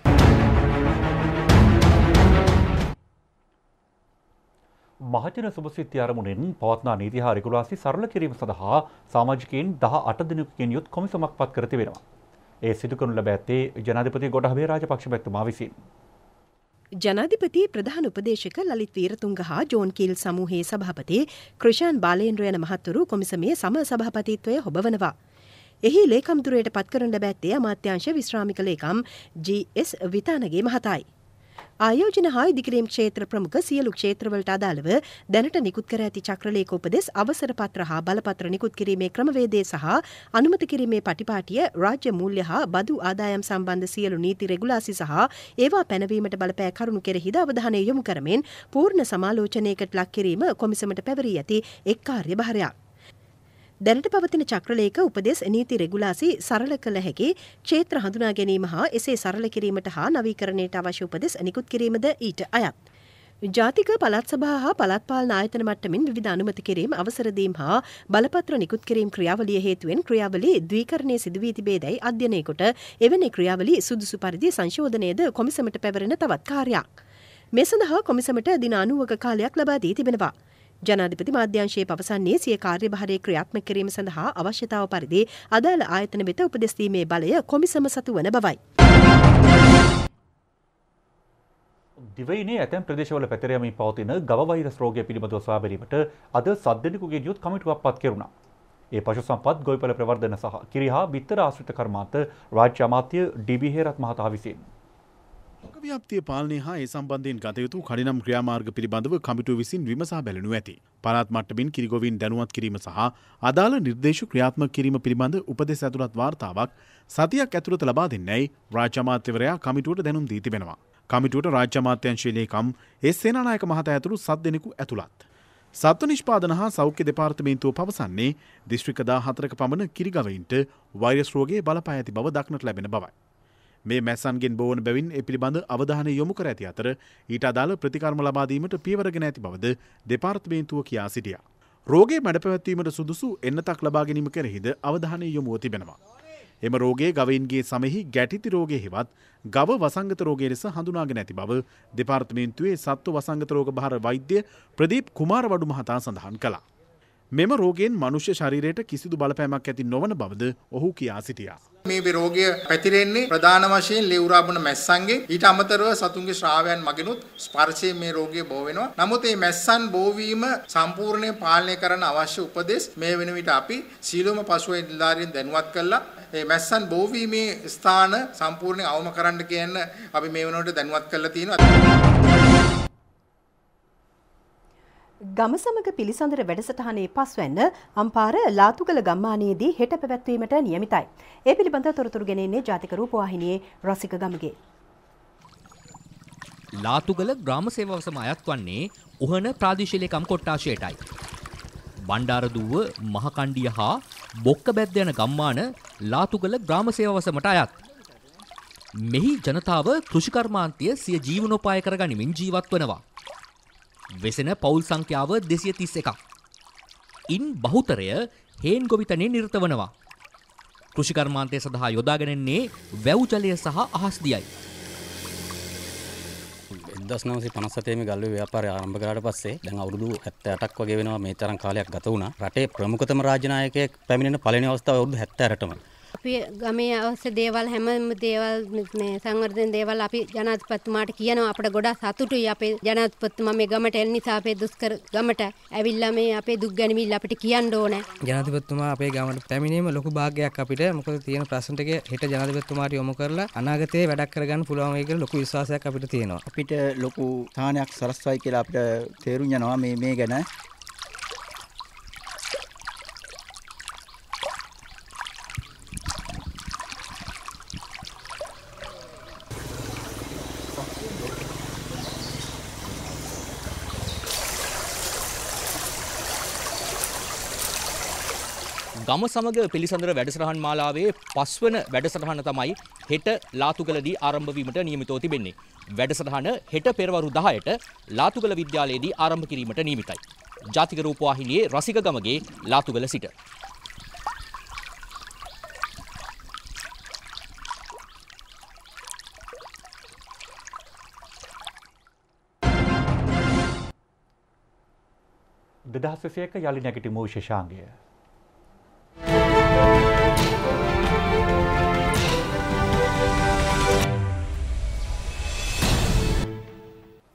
මහජන සුභසිද්ධිය අරමුණෙන් පවත්නා නීති හා රෙගුලාසි සරල කිරීම සඳහා සමාජිකයින් 18 දිනකින් යුත් කොමිසමක් පත් කර තිබෙනවා. ඒ සිදු කරනු ලැබ ඇත්තේ ජනාධිපති ගෝඨාභය රාජපක්ෂ මැතිතුමා විසින්. ජනාධිපති ප්‍රධාන උපදේශක ලලිත් වීරතුංග හා ජෝන් කීල් සමූහයේ සභාපති ක්‍රිෂාන් බාලේන්ද්‍ර යන මහත්වරු කොමිසමේ සම සභාපතිත්වය හොබවනවා. එහි ලේකම්දුරයට පත් කරන ලැබ ඇත්තේ අමාත්‍යාංශ විශ්‍රාමික ලේකම් GS විතානගේ මහතායි. ආයෝජන හා ඉදිකිරීම් ක්ෂේත්‍ර ප්‍රමුඛ සියලු ක්ෂේත්‍රවලට අදාළව දැනට නිකුත් කර ඇති චක්‍රලේඛ උපදෙස් අවසර පත්‍ර හා බලපත්‍ර නිකුත් කිරීමේ ක්‍රමවේදය සහ අනුමත කිරීමේ පටිපාටිය රාජ්‍ය මූල්‍ය හා බදු ආදායම් සම්බන්ධ සියලු නීති රෙගුලාසි සහ ඒවා පැනවීමට බලපෑ කරුණු කෙරෙහිද අවධානය යොමු කරමින් පූර්ණ සමාලෝචනයකට ලක් කිරීම කොමිසමට පැවරී ඇති එක් කාර්යභාරයක්. දැනට පවතින චක්‍රලේඛ උපදෙස් නීති රෙගුලාසි සරල කළ හැකි ක්ෂේත්‍ර හඳුනා ගැනීම හා එසේ සරල කිරීමට හා නවීකරණයට අවශ්‍ය උපදෙස් නිකුත් කිරීමද ඊට අයත්. ජාතික පළාත් සභා හා පළාත් පාලන ආයතන මට්ටමින් විවිධ අනුමති කිරීම අවසර දීම් හා බලපත්‍ර නිකුත් කිරීම ක්‍රියාවලිය හේතුවෙන් ක්‍රියාවලි ද්වීකරණය සිදු වී තිබේදැයි අධ්‍යයනය කොට එවැනි ක්‍රියාවලි සුදුසු පරිදි සංශෝධනයද කොමිසමට පැවරෙන තවත් කාර්යයක්. මේ සඳහා කොමිසමට දින 90ක කාලයක් ලබා දී තිබෙනවා. ජනාධිපති මාධ්‍යංශයේ පවසන්නේ සිය කාර්යභාරය ක්‍රියාත්මක කිරීම සඳහා අවශ්‍යතාව පරිදි අදාළ ආයතන වෙත උපදෙස් දීමේ බලය කොමිසම සතු වන බවයි. දිවයිනේ ඇතැම් ප්‍රදේශවල පැතිර යමින් පවතින ගව වෛරස් රෝගය පිළිබඳව සොයා බැලීමට අද 7 දෙනෙකුගේ නියුත් කමිටුවක් පත් කෙරුණා. ඒ පශු සම්පත් ගොවිපළ ප්‍රවර්ධන සහ කිරි හා බිත්තර ආශ්‍රිත කර්මාන්ත රාජ්‍ය අමාත්‍ය ඩී.බී. හේරත් මහතා විසින් රෝග ව්‍යාප්තිය පාලනය හා ඒ සම්බන්ධයෙන් ගත යුතු කඩිනම් ක්‍රියාමාර්ග පිළිබඳව කමිටුව විසින් විමසා බැලනු ඇති. පළාත් මට්ටමින් කිරිගොවීන් දැනුවත් කිරීම සහ අදාළ නිර්දේශ ක්‍රියාත්මක කිරීම පිළිබඳ උපදෙස් ඇතුළත් වාර්තාවක් සතියක් ඇතුළත ලබා දෙන්නයි රාජ්‍ය අමාත්‍යවරයා කමිටුවට දැනුම් දී තිබෙනවා. කමිටුවට රාජ්‍ය අමාත්‍යාංශයේ ලේකම් එස් සේනානායක මහතා ඇතුළු 7 දෙනෙකු ඇතුළත්. සත්ව නිෂ්පාදන හා සෞඛ්‍ය දෙපාර්තමේන්තුව පවසන්නේ දිස්ත්‍රික්ක 14ක පමණ කිරිගවයින්ට වෛරස් රෝගයේ බලපා ඇති බව දක්නට ලැබෙන බවයි. මේ මැස්සන්ගෙන් බෝවන බැවින් ඒ පිළිබඳ අවධානය යොමු කර ඇති අතර ඊට අදාළ ප්‍රතිකර්ම ලබා දීමට පියවරගෙන ඇති බවද දෙපාර්තමේන්තුව කියා සිටියා. රෝගයේ මැඩ පැවැත්වීමට සුදුසු එන්නතක් ලබා ගැනීම කෙරෙහිද අවධානය යොමුව තිබෙනවා. එම රෝගයේ ගවයින්ගේ සමෙහි ගැටිති රෝගය හෙවත් ගව වසංගත රෝගය ලෙස හඳුනාගෙන ඇති බව දෙපාර්තමේන්තුවේ සත්ව වසංගත රෝග භාර වෛද්‍ය ප්‍රදීප් කුමාරවඩු මහතා සඳහන් කළා. මෙම රෝගයෙන් මනුෂ්‍ය ශරීරයට කිසිදු බලපෑමක් ඇති නොවන බවද ඔහු කියා සිටියා. මේ රෝගය පැතිරෙන්නේ ප්‍රධාන වශයෙන් ලෙව්රාබුන මැස්සන්ගෙන්. ඊට අමතරව සතුන්ගේ ශ්‍රාවයන් මගිනුත් ස්පර්ශයෙන් මේ රෝගය බෝ වෙනවා. නමුත් මේ මැස්සන් බෝවීම සම්පූර්ණයෙන් පාලනය කරන්න අවශ්‍ය උපදෙස් මේ වෙන විට අපි සීලොම පශු වෛද්‍යධාරීන් දැනුවත් කළා. මේ මැස්සන් බෝවීමේ ස්ථාන සම්පූර්ණයෙන් අවම කරන්න කියන අපි මේ වෙනකොට දැනුවත් කළා තියෙනවා. ගම සමග පිළිසඳර වැඩසටහනේ පස්වැන්න අම්පාර ලාතුගල ගම්මානයේදී හෙට පැවැත්වීමට නියමිතයි. ඒ පිළිබඳ තොරතුරු ගෙනෙන්නේ ජාතික රූපවාහිනියේ රසික ගමගේ. ලාතුගල ග්‍රාම සේවාවසම අයත් වන්නේ උහන ප්‍රාදේශීය ලේකම් කොට්ටාශයටයි. බණ්ඩාරදුව, මහකණ්ඩිය හා බොක්කබැද්ද යන ගම්මාන ලාතුගල ග්‍රාම සේවාවසමට අයත්. මෙහි ජනතාව කෘෂිකර්මාන්තය සිය ජීවනෝපාය කරගනිමින් ජීවත් වනවා. වෙසෙන පවුල් සංඛ්‍යාව 231ක්. ඉන් බහුතරය හේන් ගොවිතැනේ නිරත වනවා. කෘෂිකර්මාන්තය සඳහා යොදාගෙනෙන්නේ වැව් ජලය සහ අහස් දියයි. 1957 මේ ගල්ුවේ ව්‍යාපාරය ආරම්භ කරාට පස්සේ දැන් අවුරුදු 78ක් වගේ වෙනවා මේ තරම් කාලයක් ගත වුණා. රටේ ප්‍රමුඛතම රාජ්‍ය නායකයෙක් පැමිණෙන පළවෙනි අවස්ථාව අවුරුදු 78ටම. අපි ගමේ අවශ්‍ය දේවල් හැම දේවල් මේ සංවර්ධන දේවල් අපි ජනාධිපතිතුමාට කියනවා. අපිට ගොඩක් සතුටුයි අපේ ජනාධිපතිතුමා මේ ගමට එන නිසා අපේ දුෂ්කර ගමට ඇවිල්ලා මේ අපේ දුක් ගැනවිල්ල අපිට කියන්න ඕනේ. ජනාධිපතිතුමා අපේ ගමට පැමිණීම ලොකු භාග්‍යයක් අපිට. මොකද තියෙන ප්‍රශ්න ටික හෙට ජනාධිපතිතුමාට යොමු කරලා අනාගතයේ වැඩක් කරගන්න පුළුවන් වෙයි කියලා ලොකු විශ්වාසයක් අපිට තියෙනවා. අපිට ලොකු සාහනයක් සලස්වයි කියලා අපිට තේරුම් යනවා මේ ගැන. ගම සමග පිළිසඳර වැඩසටහන් මාලාවේ 5 වන වැඩසටහන තමයි හෙට ලාතුගලදී ආරම්භ වීමට නියමිතව තිබෙන්නේ. වැඩසටහන හෙට පෙරවරු 10ට ලාතුගල විද්‍යාලයේදී ආරම්භ කිරීමට නියමිතයි. ජාතික රූපවාහිනියේ රසික ගමගේ ලාතුගල සිට. දෙදහස් යලි නැගිටිමු විශේෂාංගය.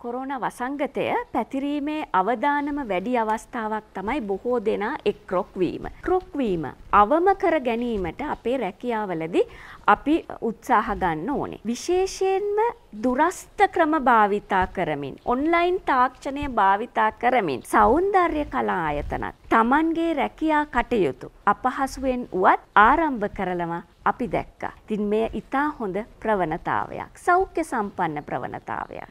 කොරෝනා වසංගතය පැතිරීමේ අවදානම වැඩි අවස්ථාවක් තමයි බොහෝ දෙනා එක්රොක් වීම. ක්‍රොක් වීම අවම කර ගැනීමට අපේ රැකියාවලදී අපි උත්සාහ ගන්න ඕනේ. විශේෂයෙන්ම දුරස්ත ක්‍රම භාවිතා කරමින්, ඔන්ලයින් තාක්ෂණය භාවිතා කරමින් සෞන්දර්ය කලා ආයතනත් Tamanගේ රැකියා කටයුතු අපහසුවෙන් උවත් ආරම්භ කරලම අපි දැක්කා. ඉතින් මේ ඉතා හොඳ ප්‍රවණතාවයක්, සෞඛ්‍ය සම්පන්න ප්‍රවණතාවයක්.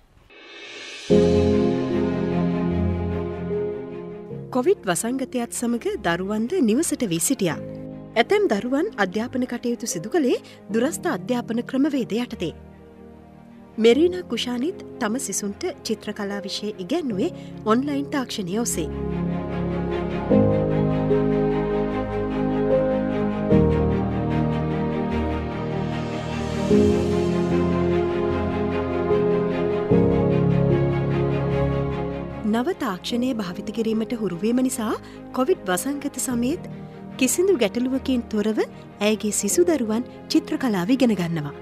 කොවිඩ් වසංගතයත් සමග දරුවන්ද නිවසට වී සිටියා. ඇතැම් දරුවන් අධ්‍යාපන කටයුතු සිදු කළේ දුරස්ථ අධ්‍යාපන ක්‍රමවේද යටතේ. මෙරීනා කුෂානිත් තම සිසුන්ට චිත්‍රකලා විෂය ඉගැන්නුවේ ඔන්ලයින් තාක්ෂණය ඔස්සේ. නව තාක්ෂණය භාවිත කිරීමට හුරුවීම නිසා කොවිඩ් වසංගත සමයේත් කිසිදු ගැටලුවකින් තොරව ඇයගේ සිසු දරුවන් චිත්‍රකලාව ඉගෙන ගන්නවා.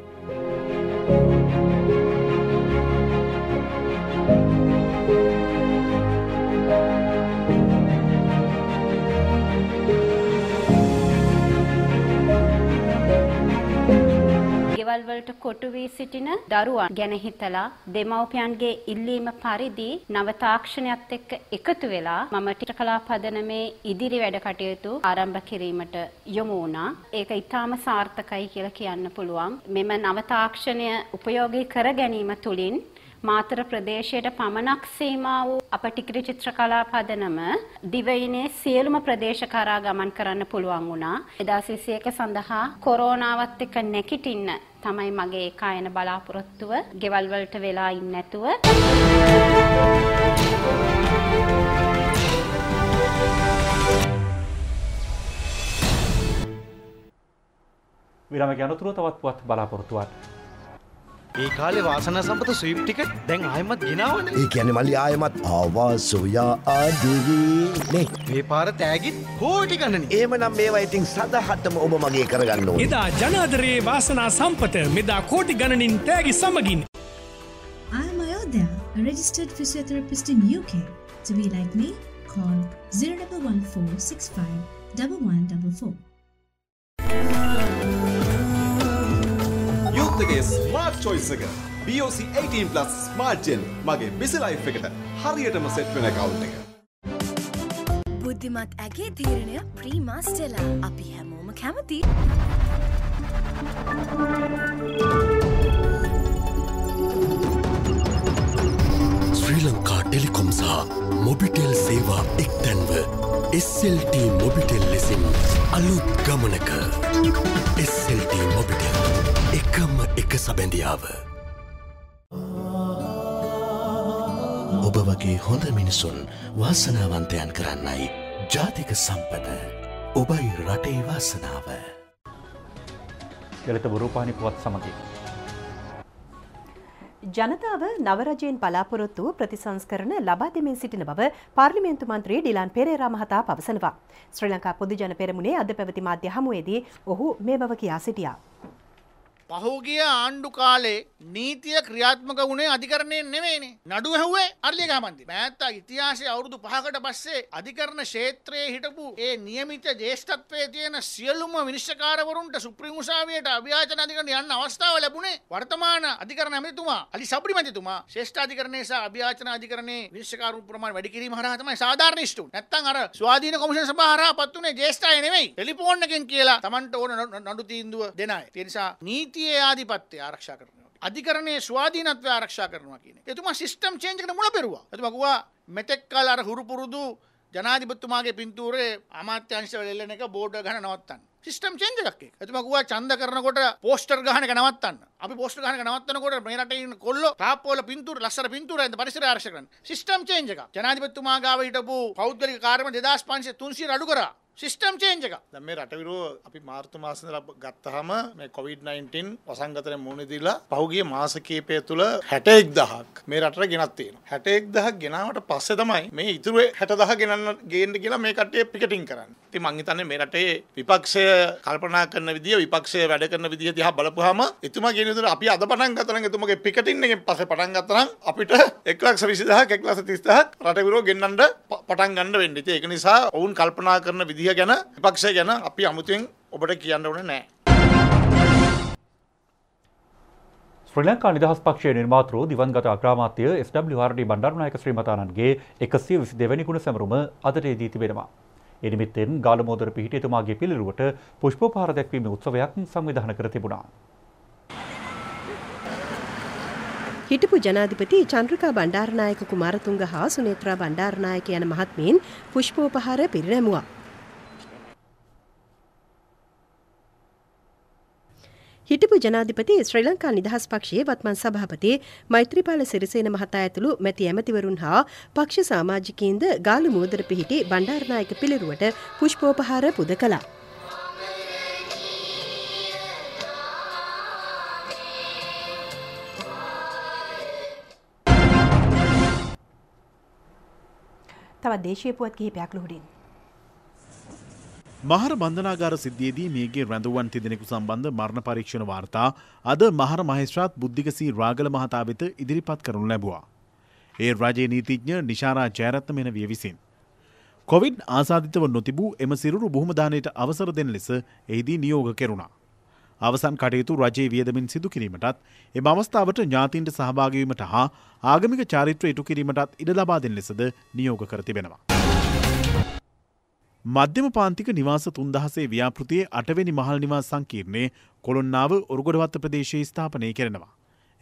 ගෙවල් වලට කොටු වී සිටින දරුවන් ගැන හිතලා දෙමව්පියන්ගේ ඉල්ලීම පරිදි නව තාක්ෂණයත් එක්ක එකතු වෙලා මම චිත්‍රකලා පදනමේ ඉදිරි වැඩ කටයුතු ආරම්භ කිරීමට යොමු වුණා. ඒක ඊටාම සාර්ථකයි කියලා කියන්න පුළුවන්. මෙම නව තාක්ෂණය උපයෝගී කර ගැනීම තුළින් මාතර ප්‍රදේශයට පමණක් සීමා වූ අපටිකිරි චිත්‍රකලා පදනම දිවයිනේ සියලුම ප්‍රදේශ කරා ගමන් කරන්න පුළුවන් වුණා. 2021 සඳහා කොරෝනාවත් එක්ක නැකිටින්න තමයි මගේ කායන බලාපොරොත්තුව. ගෙවල් වලට වෙලා ඉන්නේ නැතුව විරාමයේ අනතුරුව තවත් පුවත් බලාපොරොත්තුවක්. ඒ කාලේ වාසනා සම්පත ස්වීප් ටිකට් දැන් ආයෙමත් ගෙනාවනේ. ඒ කියන්නේ මල්ලි ආයෙමත් ආවා සොයා ආදෙවි නේ. මේ පාර තෑගිත් කෝටි ගණනයි. එහෙමනම් මේවා ඉතින් සදහටම ඔබ මගේ කරගන්න ඕනේ. එදා ජනාදරේ වාසනා සම්පත මෙදා කෝටි ගණනින් තෑගි සමගින්. I am Ayodhya, a registered physiotherapist in UK. To be like me, call 014651144. යුත්තගේ ස්මාර්ට් චොයිස් එක BOC 18+ ස්මාර්ට් ජෙල් මගේ බිසි ලයිෆ් එකට හරියටම සෙට් වෙන account එක. බුද්ධිමත් ඇගේ තීරණය ප්‍රීමා ස්ටෙලා. අපි හැමෝම කැමති. ශ්‍රී ලංකා ටෙලිකොම් සහ මොබිටෙල් සේවා එක්තැන්ව SLT මොබිටෙල් ලෙසින් අලුත් ගමනක. SLT මොබිටෙල් එකම එක සබැඳියාව. ඔබ වගේ හොඳ මිනිසුන් වාසනාවන්තයන් කරන්නයි ජාතික සම්පත. ඔබයි රටේ වාසනාව. යලිත බුරුපානි පුවත් සමගින් ජනතාව නවරජයෙන් බලාපොරොත්තු ප්‍රතිසංස්කරණ ලබා දෙමින් සිටින බව පාර්ලිමේන්තු මන්ත්‍රී ඩිලාන් පෙරේරා මහතා පවසනවා. ශ්‍රී ලංකා පොදු ජන පෙරමුණේ අද පැවති මාධ්‍ය හමුවේදී ඔහු මේ බව කියා සිටියා. පහුගිය ආණ්ඩු කාලේ නීතිය ක්‍රියාත්මක වුණේ අධිකරණයෙන් නෙමෙයිනේ. නඩුව හැව්වේ අර්ලියගහ මන්ත්‍රී. මෑත්තා ඉතිහාසයේ අවුරුදු 5කට පස්සේ අධිකරණ ක්ෂේත්‍රයේ හිටපු ඒ නියමිත ජ්‍යෙෂ්ඨත්වයේ තියෙන සියලුම විනිශ්චයකාරවරුන්ට සුප්‍රීම උසාවියට අභියාචන අධිකරණයට යන්න අවස්ථාව ලැබුණේ වර්තමාන අධිකරණ ඇමතිතුමා අලි සබ්රි මන්ත්‍රීතුමා ශ්‍රේෂ්ඨ අධිකරණයේ සහ අභියාචන අධිකරණයේ විනිශ්චයකාරුන් ප්‍රමාණය වැඩි කිරීම හරහා තමයි සාධාරණ ඉෂ්ටු. නැත්තම් අර ස්වාධීන කොමිෂන් සභාව හරහා පත් උනේ ජ්‍යෙෂ්ඨ අය නෙමෙයි. ටෙලිෆෝන් එකෙන් කියලා Tamanට ඕන නඩු තීන්දුව දෙන අය. ඒ නිසා නීතියේ ආධිපත්‍යය ආරක්ෂා කරනවා. අධිකරණයේ ස්වාධීනත්වය ආරක්ෂා කරනවා කියන එක. එතුමා සිස්ටම් චේන්ජ් එකට මුල පෙරුවා. එතුමා කිව්වා මෙතෙක් කාල අර හුරු පුරුදු ජනාධිපතිතුමාගේ පින්තූරේ අමාත්‍යාංශ වල එල්ලන එක බෝඩ් එක ගන්න නවත්තන්න. සිස්ටම් චේන්ජ් එකක් ඒක. එතුමා කිව්වා ඡන්ද කරනකොට පෝස්ටර් ගහන එක නවත්තන්න. අපි පෝස්ටර් ගහන එක නවත්තනකොට මේ රටේ ඉන්න කොල්ලෝ තාප්පවල පින්තූර ලස්සන පින්තූර ඇඳ පරිසරය ආරක්ෂා කරන්න. සිස්ටම් චේන්ජ් එකක්. ජනාධිපතිතුමා ගාව හිටපු පෞද්ගලික කාර්යම 2500 300 අඩු කරා. සිස්ටම් චේන්ජ් එකක්. දැන් මේ රටවිරෝ අපි මාර්තු මාසෙ ඉඳලා ගත්තාම මේ COVID-19 වසංගතේ මුහුණ දීලා පහුගිය මාස කිහිපය තුල 61000ක් මේ රටට ගෙනත් තියෙනවා. 61000ක් ගෙනාවට පස්සේ තමයි මේ ඉතුරු 60000 ගේන්න කියලා මේ කට්ටිය පිකටින් කරන්නේ. ඉතින් මං හිතන්නේ මේ රටේ විපක්ෂය කල්පනා කරන විදිය විපක්ෂය වැඩ කරන විදිය දිහා බලපුවාම එතුමා කියන විදිහට අපි අද පටන් ගත්තා නම් එතුමාගේ පිකටින් එකෙන් පස්සේ පටන් ගත්තා නම් අපිට 1,20,000ක් 1,30,000ක් රටවිරෝ ගෙන්නන්න පටන් ගන්න වෙන්නේ. ඉතින් ඒක නිසා ඔවුන් කල්පනා කරන විදිය ගැන විපක්ෂය ගැන අපි අමුතුවෙන් ඔබට කියන්න ඕනේ නැහැ. ශ්‍රී ලංකා නිදහස් පක්ෂයේ නිර්මාතෘ දිවංගත අග්‍රාමාත්‍ය SWRD බණ්ඩාරනායක ශ්‍රීමතාණන්ගේ 122 වෙනි ගුණ සැමරුම අදට දී තිබෙනවා. ඒ නිමිත්තෙන් ගාලමෝදර පිහිටියතුමාගේ පිළිරුවට පුෂ්පෝපහාර දැක්වීමේ උත්සවයක් සංවිධානය කර තිබුණා. හිටපු ජනාධිපති චන්ද්‍රිකා බණ්ඩාරනායක කුමාරතුංග හා සුනේත්‍රා බණ්ඩාරනායක යන මහත්මීන් පුෂ්පෝපහාර පිරිනැමුවා. හිටපු ජනාධිපති ශ්‍රී ලංකා නිදහස් පක්ෂයේ වත්මන් සභාපති මෛත්‍රීපාල සිරිසේන මහතා ඇතුළු මැති ඇමතිවරුන් හා පක්ෂ සමාජිකයින්ද ගාලු මුවදර පිහිටි බණ්ඩාරනායක පිළිරුවට පුෂ්පෝපහාර පුද කළා. තවත් දේශීය පුවත් කිහිපයක් ලුහුඩින්. මහර බන්ධනාගාර සිද්ධියේදී මේගේ රැඳවුවන් තිදෙනෙකු සම්බන්ධ මරණ පරීක්ෂණ වාර්තා අද මහර මහේස්ත්‍රාත් බුද්ධික රාගල මහතා වෙත ඉදිරිපත් කරනු ලැබුවා. ඒ රජයේ නීතිඥ නිශාරා ජයරත්න මෙනවිය විසින්. කොවිඩ් ආසාදිතව නොතිබූ එම සිරුරු බොහොම දානයට අවසර දෙන ලෙස එහිදී නියෝග කෙරුණා. අවසන් කටයුතු රජයේ වියදමින් සිදු කිරීමටත් එම අවස්ථාවට ඥාතීන්ට සහභාගී වීමට හා ආගමික චාරිත්‍ර ඉටු කිරීමටත් ඉඩ ලබා දෙන ලෙසද නියෝග කර තිබෙනවා. මධ්‍යම පාන්තික නිවාස 3000 ව්‍යාපෘතියේ 8 වෙනි මහල් නිවාස සංකීර්ණයේ කොළොන්නාව ඔරුගොඩවත්ත ප්‍රදේශයේ ස්ථාපනය කෙරෙනවා.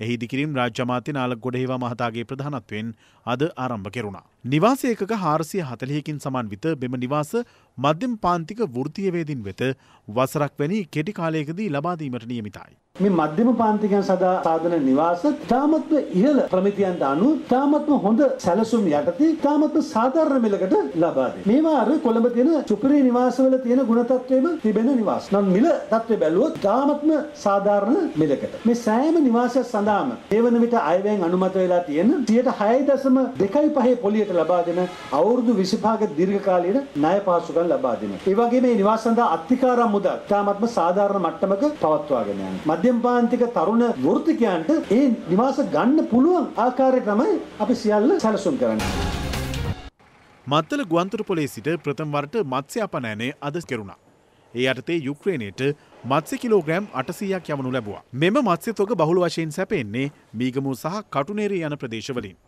එහි ඉදිකිරීම් රාජ්‍ය අමාත්‍ය නාලක ගොඩහේවා මහතාගේ ප්‍රධානත්වයෙන් අද ආරම්භ කෙරුණා. නිවාස ඒකක 440කින් සමාන විත බෙම නිවාස මධ්‍යම පාන්තික වෘත්තීය වේදින් වෙත වසරක් වැනි කෙටි කාලයකදී ලබා දීමට නියමිතයි. මේ මධ්‍යම පාන්තිකයන් සදා සාධන නිවාස තාමත්ම ඉහළ ප්‍රමිතියන්ට අනුව තාමත්ම හොඳ සැලසුම් යටතේ තාමත්ම සාධාරණ මිලකට ලබා දෙනවා. මේවා අර කොළඹ තියෙන සුපිරි නිවාසවල තියෙන ගුණ තත්ත්වෙම තිබෙන නිවාස. නම් මිල තත්ත්වය බැලුවොත් තාමත්ම සාධාරණ මිලකට. මේ සෑම නිවාසයක් සඳහාම ඒ වන විට අයවැයෙන් අනුමත වෙලා තියෙන 6.25 පොලියට ලබා දෙන අවුරුදු 25ක දීර්ඝ කාලීන ණය පහසුකම් ලබා දෙනවා. ඒ වගේම මේ නිවාස සඳහා අත්තිකාරම් මුදල් තාමත්ම සාධාරණ මට්ටමක පවත්වාගෙන යනවා. මධ්‍යම පාන්තික තරුණ වෘත්තිකයන්ට ඒ නිවාස ගන්න පුළුවන් ආකාරය තමයි අපි සියල්ල සැලසුම් කරන්නේ. මත්තල ගුවන්තොටුපොළේ සිට ප්‍රථම වරට මත්ස්‍ය අපනයනය අද කෙරුණා. ඒ යටතේ යුක්‍රේනයට මත්ස්‍ය කිලෝග්‍රෑම් 800ක් යවනු ලැබුවා. මෙම මත්ස්‍ය තොග බහුල වශයෙන් සැපෙන්නේ මීගමුව සහ කටුනේරි යන ප්‍රදේශවලින්.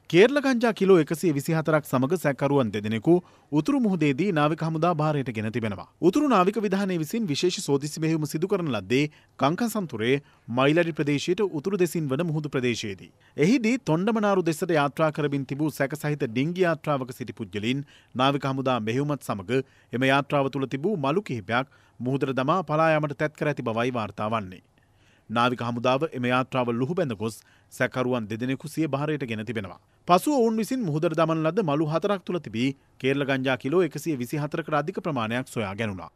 කේරළ ගංජා කිලෝ 124ක් සමග සැකකරුවන් දෙදෙනෙකු උතුරු මුහුදේදී නාවික හමුදා භාරයට ගෙන තිබෙනවා. උතුරු නාවික විධානයේ විසින් විශේෂ සෝදිසි මෙහෙයුම සිදු කරන ලද්දේ කංකසන්තුරේ මයිලඩි ප්‍රදේශයට උතුරු දෙසින් වන මුහුදු ප්‍රදේශයේදී. එහිදී තොණ්ඩමනාරු දෙසට යාත්‍රා කරමින් තිබූ සැකසහිත ඩිංගි යාත්‍රාවක සිටි පුද්ගලයින් නාවික හමුදා මෙහෙයුමත් සමග එම යාත්‍රාව තුළ තිබූ මලු කිහිපයක් මුහුදට දමා පලා යාමට තැත් කර ඇති බවයි වාර්තා වන්නේ. නාවික හමුදාව එම යාත්‍රාව ලුහුබැඳ ගොස් සැකකරුවන් දෙදෙනෙකු සිය භාරයට ගෙන තිබෙනවා. පසුව ඔවුන් විසින් මුහුදට දමන ලද මලු 4ක් තුළ තිබී කේරළ ගංජා කිලෝ 124කට අධික ප්‍රමාණයක් සොයා ගැනුණා.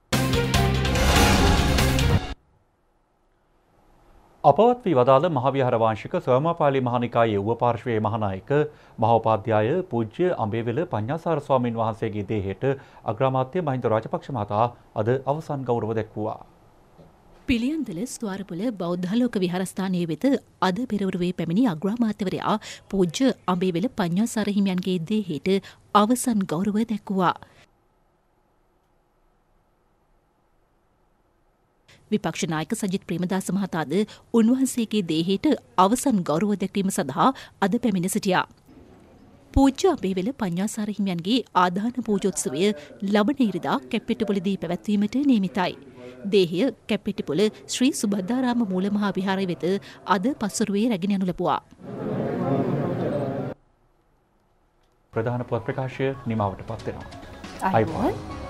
අපවත් වී වදාළ මහවිහාර වාංශික සෝමාපාලි මහනිකායේ උව පාර්ශ්වයේ මහානායක මහෝපාධ්‍යාය පූජ්‍ය අඹේවෙල පඤ්ඤාසාර ස්වාමීන් වහන්සේගේ දේහයට අග්‍රාමාත්‍ය මහින්ද රාජපක්ෂ මහතා අද අවසන් ගෞරව දැක්වුවා. පිළියන්දල ස්වාරපුල බෞද්ධාලෝක විහාරස්ථානයේ වෙත අද පෙරවරුවේ පැමිණි අග්‍රාමාත්‍යවරයා පූජ්‍ය අඹේවෙල පඤ්ඤාසාර හිමියන්ගේ දේහයට අවසන් ගෞරව දැක්වුවා. විපක්ෂ නායක සජිත් ප්‍රේමදාස මහතාද උන්වහන්සේගේ දේහයට අවසන් ගෞරව දැක්වීම සඳහා අද පැමිණ සිටියා. පූජ්‍ය අඹේවෙල පඤ්ඤාසාර හිමියන්ගේ ආදාන පූජෝත්සවය ලබන ඉරිදා කැප්පෙට්ටුපොළදී පැවැත්වීමට නියමිතයි. දේහය කැප්පෙට්ටිපොළ ශ්‍රී සුබද්දාරාම මූල මහා විහාරය වෙත අද පස්වරුවේ රැගෙන යනු ලැබුවා. ප්‍රධාන පුවත් ප්‍රකාශය නිමාවට පත් වෙනවා. අයිබෝන්.